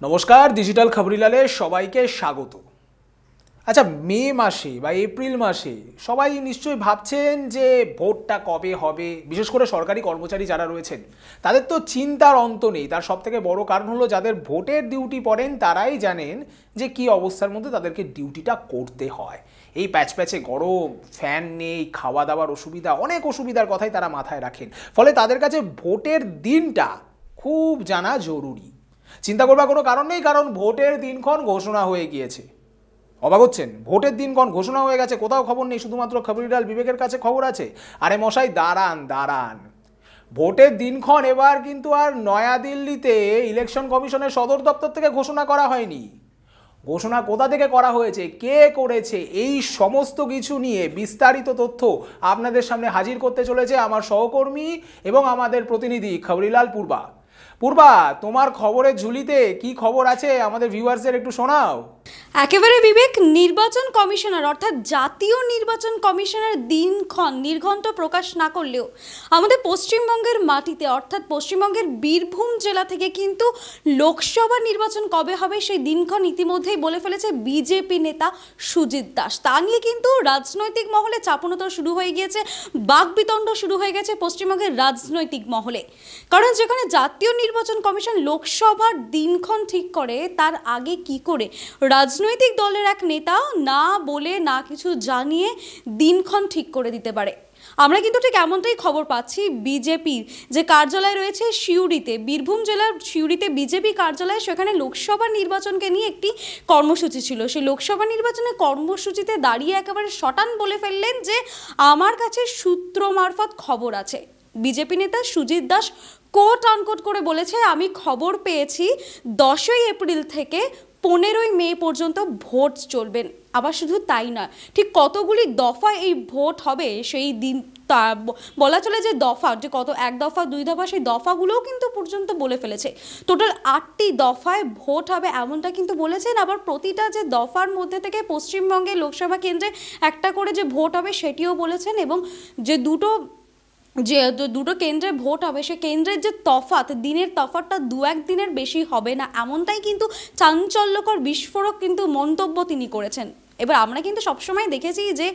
নমস্কার, ডিজিটাল খবরিলালে সবাইকে স্বাগত। আচ্ছা, মে মাসে বা এপ্রিল মাসে সবাই নিশ্চয়ই ভাবছেন যে ভোটটা কবে হবে। বিশেষ করে সরকারি কর্মচারী যারা রয়েছেন তাদের তো চিন্তার অন্ত নেই। তার সব থেকে বড় কারণ হলো যাদের ভোটের ডিউটি পড়েন তারাই জানেন যে কি অবস্থার মধ্যে তাদেরকে ডিউটিটা করতে হয়। এই প্যাচে গরম, ফ্যান নেই, খাওয়া দাওয়ার অসুবিধা, অনেক অসুবিধার কথাই তারা মাথায় রাখেন। ফলে তাদের কাছে ভোটের দিনটা খুব জানা জরুরি। চিন্তা করবার কোনো কারণ নেই, কারণ ভোটের দিনক্ষণ ঘোষণা হয়ে গিয়েছে। অবাক হচ্ছেন? ভোটের দিনক্ষণ ঘোষণা হয়ে গেছে, কোথাও খবর নেই, শুধুমাত্র খবরিলাল বিবেকের কাছে খবর আছে। আরে মশাই, দাঁড়ান। ভোটের দিনক্ষণ এবার কিন্তু আর নয়াদিল্লিতে ইলেকশন কমিশনের সদর দপ্তর থেকে ঘোষণা করা হয়নি। ঘোষণা কোথা থেকে করা হয়েছে, কে করেছে, এই সমস্ত কিছু নিয়ে বিস্তারিত তথ্য আপনাদের সামনে হাজির করতে চলেছে আমার সহকর্মী এবং আমাদের প্রতিনিধি খবরিলাল পূর্বা। পূর্বা, তোমার খবরের ঝুলিতে কি খবর আছে আমাদের ভিউয়ার্সদের একটু শোনাও। একেবারে বিবেক, নির্বাচন কমিশনার অর্থাৎ জাতীয় নির্বাচন কমিশনের দিনক্ষণ নির্ঘণ্ট প্রকাশ না করলেও আমাদের পশ্চিমবঙ্গের মাটিতে অর্থাৎ পশ্চিমবঙ্গের বীরভূম জেলা থেকে কিন্তু লোকসভা নির্বাচন কবে হবে সেই দিনক্ষণ ইতিমধ্যেই বলে ফেলেছে বিজেপি নেতা সুজিত দাস। তা নিয়ে কিন্তু রাজনৈতিক মহলে চাপনতা শুরু হয়ে গিয়েছে, বাকবিতণ্ড শুরু হয়ে গেছে পশ্চিমবঙ্গের রাজনৈতিক মহলে। কারণ যেখানে জাতীয় নির্বাচন কমিশন লোকসভার দিনক্ষণ ঠিক করে, তার আগে কি করে রাজনৈতিক দলের এক নেতা না বলে না কিছু জানিয়ে দিনক্ষণ ঠিক করে দিতে পারে? আমরা কিন্তু ঠিক এমনটাই খবর পাচ্ছি। বিজেপির যে কার্যালয় রয়েছে সিউড়িতে, বীরভূম জেলার সিউড়িতে বিজেপি কার্যালয়, সেখানে লোকসভা নির্বাচনকে নিয়ে একটি কর্মসূচি ছিল। সেই লোকসভা নির্বাচনের কর্মসূচিতে দাঁড়িয়ে একেবারে শটান বলে ফেললেন যে আমার কাছে সূত্র মারফত খবর আছে। বিজেপি নেতা সুজিত দাস কোট আনকোট করে বলেছে, আমি খবর পেয়েছি 10ই এপ্রিল থেকে 15ই মে পর্যন্ত ভোট চলবেন। আবার শুধু তাই নয়, ঠিক কতগুলি দফা এই ভোট হবে সেই দিন তা বলা চলে যে দফা, যে কত 1 দফা 2 দফা, সেই দফাগুলোও কিন্তু পর্যন্ত বলে ফেলেছে। টোটাল 8টি দফায় ভোট হবে এমনটা কিন্তু বলেছেন। আবার প্রতিটা যে দফার মধ্যে থেকে পশ্চিমবঙ্গের লোকসভা কেন্দ্রে একটা করে যে ভোট হবে সেটিও বলেছেন। এবং যে দুটো কেন্দ্রে ভোট হবে সে কেন্দ্রের যে তফাৎ, দিনের তফাৎটা 2-1 দিনের বেশি হবে না, এমনটাই কিন্তু চাঞ্চল্যকর বিস্ফোরক কিন্তু মন্তব্য তিনি করেছেন। এবার আমরা কিন্তু সবসময় দেখেছি যে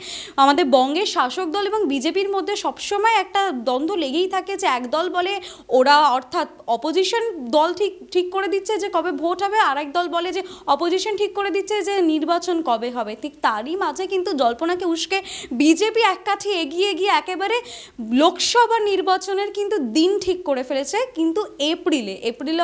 আমাদের বঙ্গের শাসক দল এবং বিজেপির মধ্যে সবসময় একটা দ্বন্দ্ব লেগেই থাকে, যে এক দল বলে ওরা অর্থাৎ অপোজিশন দল ঠিক করে দিচ্ছে যে কবে ভোট হবে, আর এক দল বলে যে অপোজিশন ঠিক করে দিচ্ছে যে নির্বাচন কবে হবে। ঠিক তারই মাঝে কিন্তু জল্পনাকে উস্কে বিজেপি এক কাঠি এগিয়ে গিয়ে একেবারে লোকসভা নির্বাচনের কিন্তু দিন ঠিক করে ফেলেছে, কিন্তু এপ্রিলে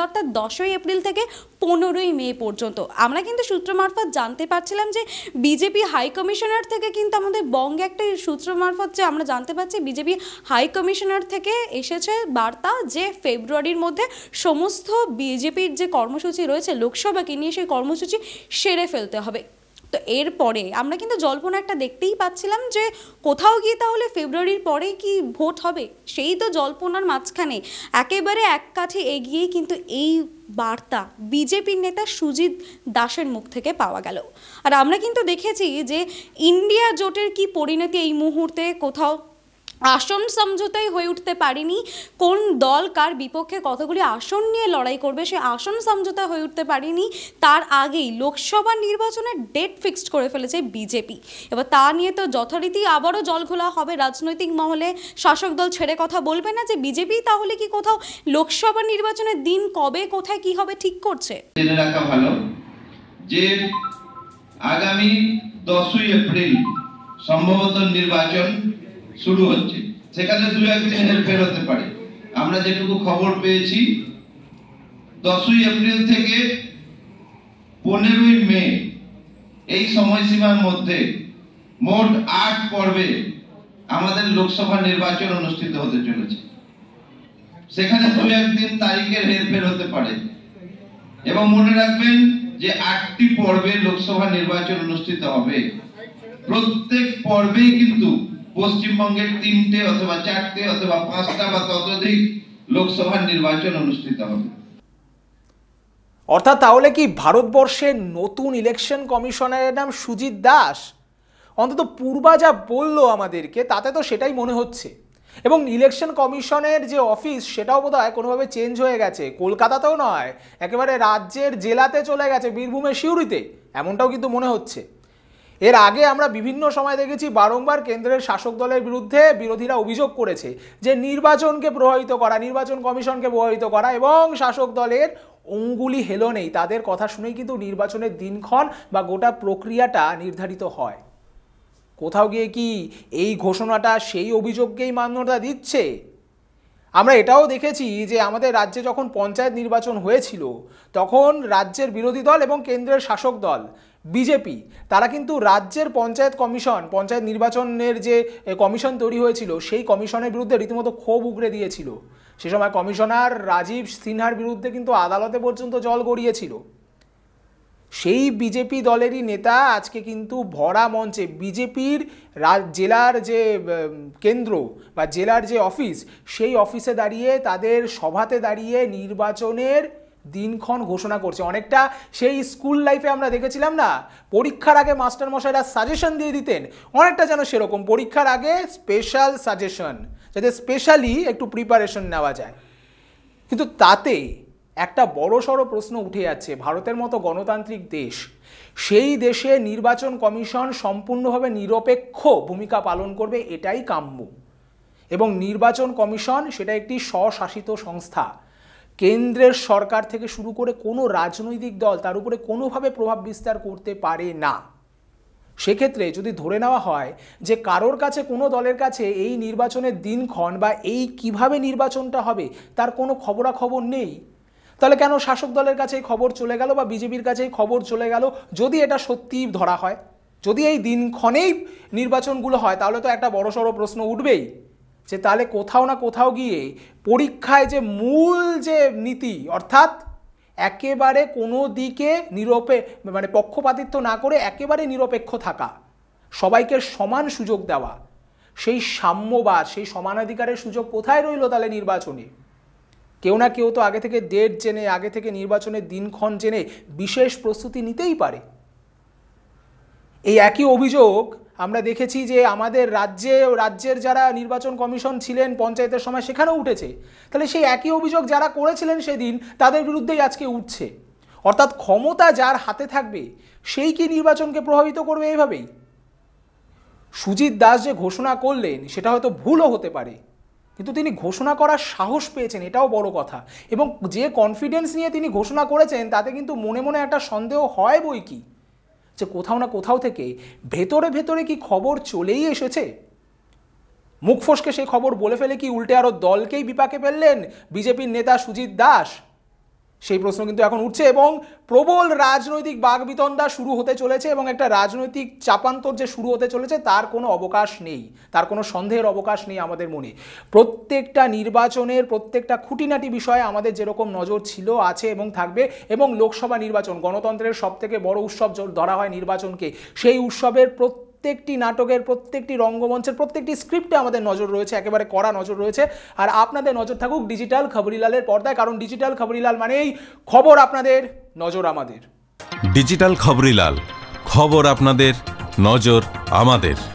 অর্থাৎ 10ই এপ্রিল থেকে 15ই মে পর্যন্ত। আমরা কিন্তু সূত্র মারফত জানতে পারছিলাম যে বিজেপি হাই কমিশনার থেকে কিন্তু আমাদের বঙ্গে একটা সূত্র মারফত যে আমরা জানতে পারছি বিজেপি হাই কমিশনার থেকে এসেছে বার্তা যে ফেব্রুয়ারির মধ্যে সমস্ত বিজেপির যে কর্মসূচি রয়েছে লোকসভাকে নিয়ে সেই কর্মসূচি সেরে ফেলতে হবে। তো এরপরে আমরা কিন্তু জল্পনা একটা দেখতেই পাচ্ছিলাম যে কোথাও গিয়ে তাহলে ফেব্রুয়ারির পরে কি ভোট হবে, সেই তো জল্পনার মাঝখানে একেবারে এক কাঠে এগিয়ে কিন্তু এই বার্তা বিজেপির নেতা সুজিত দাসের মুখ থেকে পাওয়া গেল। আর আমরা কিন্তু দেখেছি যে ইন্ডিয়া জোটের কি পরিণতি এই মুহূর্তে কোথাও আসন সমঝোতাই হয়ে উঠতে পারেনি। কোন দল কার বিপক্ষে কতগুলি আসন নিয়ে লড়াই করবে সে আসন সমঝোতা হয়ে উঠতে পারেনি। তার আগেই লোকসভা নির্বাচনের ডেট ফিক্সড করে ফেলেছে বিজেপি। এবার তা নিয়ে তো যথারীতি আবারও জলঘোলা হবে রাজনৈতিক মহলে। শাসক দল ছেড়ে কথা বলবে না যে বিজেপি তাহলে কি কোথাও লোকসভা নির্বাচনের দিন কবে কোথায় কি হবে ঠিক করছে। জেনে রাখা ভালো যে আগামী 10ই এপ্রিল সম্ভবত নির্বাচন শুরু হচ্ছে। সেখানে 2-1 দিন হেরফের হতে পারে। আমরা যেটুকু খবর পেয়েছি 10ই এপ্রিল থেকে 15ই মে এই সময়সীমার মধ্যে মোট 8 পর্বে আমাদের লোকসভা নির্বাচন অনুষ্ঠিত হতে চলেছে। সেখানে 2-1 দিন তারিখের হেরফের হতে পারে। এবং মনে রাখবেন যে 8টি পর্বে লোকসভা নির্বাচন অনুষ্ঠিত হবে। প্রত্যেক পর্বেই কিন্তু পশ্চিমবঙ্গের 3টে অথবা 4টে অথবা 5টা বা ততোধিক লোকসভা নির্বাচন অনুষ্ঠিত হবে। অর্থাৎ তাহলে কি ভারতবর্ষের নতুন ইলেকশন কমিশনারের নাম সুজিত দাস? অন্তত পূর্বা যা বললো আমাদেরকে তাতে তো সেটাই মনে হচ্ছে। এবং ইলেকশন কমিশনের যে অফিস সেটাও বোধহয় কোনোভাবে চেঞ্জ হয়ে গেছে, কলকাতাতেও নয়, একেবারে রাজ্যের জেলাতে চলে গেছে, বীরভূমের সিউড়িতে, এমনটাও কিন্তু মনে হচ্ছে। এর আগে আমরা বিভিন্ন সময় দেখেছি বারংবার কেন্দ্রের শাসক দলের বিরুদ্ধে বিরোধীরা অভিযোগ করেছে যে নির্বাচনকে প্রভাবিত করা, নির্বাচন কমিশনকে প্রভাবিত করা, এবং শাসক দলের অঙ্গুলি হেলো নেই, তাদের কথা শুনেই কিন্তু নির্বাচনের দিনক্ষণ বা গোটা প্রক্রিয়াটা নির্ধারিত হয়। কোথাও গিয়ে কি এই ঘোষণাটা সেই অভিযোগকেই মান্যতা দিচ্ছে? আমরা এটাও দেখেছি যে আমাদের রাজ্যে যখন পঞ্চায়েত নির্বাচন হয়েছিল তখন রাজ্যের বিরোধী দল এবং কেন্দ্রের শাসক দল বিজেপি তারা কিন্তু রাজ্যের পঞ্চায়েত কমিশন, পঞ্চায়েত নির্বাচনের যে কমিশন তৈরি হয়েছিল সেই কমিশনের বিরুদ্ধে রীতিমতো ক্ষোভ উগরে দিয়েছিল। সে সময় কমিশনার রাজীব সিনহার বিরুদ্ধে কিন্তু আদালতে পর্যন্ত জল গড়িয়েছিল। সেই বিজেপি দলেরই নেতা আজকে কিন্তু ভরা মঞ্চে বিজেপির জেলার যে কেন্দ্র বা জেলার যে অফিস সেই অফিসে দাঁড়িয়ে, তাদের সভাতে দাঁড়িয়ে নির্বাচনের দিনক্ষণ ঘোষণা করছে। অনেকটা সেই স্কুল লাইফে আমরা দেখেছিলাম না, পরীক্ষার আগে মাস্টারমশাইরা সাজেশন দিয়ে দিতেন, অনেকটা যেন সেরকম পরীক্ষার আগে স্পেশাল সাজেশন, যাতে স্পেশালি একটু প্রিপারেশন নেওয়া যায়। কিন্তু তাতে একটা বড়সড় প্রশ্ন উঠে যাচ্ছে, ভারতের মতো গণতান্ত্রিক দেশ, সেই দেশে নির্বাচন কমিশন সম্পূর্ণভাবে নিরপেক্ষ ভূমিকা পালন করবে এটাই কাম্য। এবং নির্বাচন কমিশন সেটা একটি স্বশাসিত সংস্থা, কেন্দ্রের সরকার থেকে শুরু করে কোনো রাজনৈতিক দল তার উপরে কোনোভাবে প্রভাব বিস্তার করতে পারে না। সেক্ষেত্রে যদি ধরে নেওয়া হয় যে কারোর কাছে, কোনো দলের কাছে এই নির্বাচনের দিনক্ষণ বা এই কিভাবে নির্বাচনটা হবে তার কোনো খবরাখবর নেই, তাহলে কেন শাসক দলের কাছে এই খবর চলে গেল বা বিজেপির কাছে এই খবর চলে গেল? যদি এটা সত্যিই ধরা হয়, যদি এই দিনক্ষণেই নির্বাচনগুলো হয়, তাহলে তো একটা বড়সড় প্রশ্ন উঠবেই যে তাহলে কোথাও না কোথাও গিয়ে পরীক্ষায় যে মূল যে নীতি, অর্থাৎ একেবারে কোনো দিকে পক্ষপাতিত্ব না করে একেবারে নিরপেক্ষ থাকা, সবাইকে সমান সুযোগ দেওয়া, সেই সাম্যবাদ, সেই সমানাধিকারের সুযোগ কোথায় রইল তাহলে নির্বাচনে? কেউ না কেউ তো আগে থেকে ডেট জেনে, আগে থেকে নির্বাচনের দিনক্ষণ জেনে বিশেষ প্রস্তুতি নিতেই পারে। এই একই অভিযোগ আমরা দেখেছি যে আমাদের রাজ্যের যারা নির্বাচন কমিশন ছিলেন পঞ্চায়েতের সময়, সেখানেও উঠেছে। তাহলে সেই একই অভিযোগ যারা করেছিলেন সেদিন, তাদের বিরুদ্ধেই আজকে উঠছে। অর্থাৎ ক্ষমতা যার হাতে থাকবে সেই কি নির্বাচনকে প্রভাবিত করবে এইভাবেই? সুজিত দাস যে ঘোষণা করলেন সেটা হয়তো ভুলও হতে পারে, কিন্তু তিনি ঘোষণা করার সাহস পেয়েছেন, এটাও বড় কথা। এবং যে কনফিডেন্স নিয়ে তিনি ঘোষণা করেছেন তাতে কিন্তু মনে মনে একটা সন্দেহ হয় বই কি, যে কোথাও না কোথাও থেকে ভেতরে ভেতরে কি খবর চলেই এসেছে। মুখ ফসকে সেই খবর বলে ফেলে কি উল্টে আরও দলকেই বিপাকে ফেললেন বিজেপির নেতা সুজিত দাস? সেই প্রশ্ন কিন্তু এখন উঠছে এবং প্রবল রাজনৈতিক বাকবিতণ্ডা শুরু হতে চলেছে এবং একটা রাজনৈতিক চাপান্তর যে শুরু হতে চলেছে তার কোনো অবকাশ নেই, তার কোনো সন্দেহের অবকাশ নেই আমাদের মনে। প্রত্যেকটা নির্বাচনের প্রত্যেকটা খুঁটিনাটি বিষয়ে আমাদের যেরকম নজর ছিল, আছে এবং থাকবে, এবং লোকসভা নির্বাচন গণতন্ত্রের সবথেকে বড় উৎসব ধরা হয় নির্বাচনকে, সেই উৎসবের প্রত্যেকটি নাটকের, প্রত্যেকটি রঙ্গমঞ্চের, প্রত্যেকটি স্ক্রিপ্টে আমাদের নজর রয়েছে, একেবারে কড়া নজর রয়েছে। আর আপনাদের নজর থাকুক ডিজিটাল খবরিলালের পর্দায়, কারণ ডিজিটাল খবরিলাল মানেই খবর আপনাদের, নজর আমাদের। ডিজিটাল খবরিলাল, খবর আপনাদের, নজর আমাদের।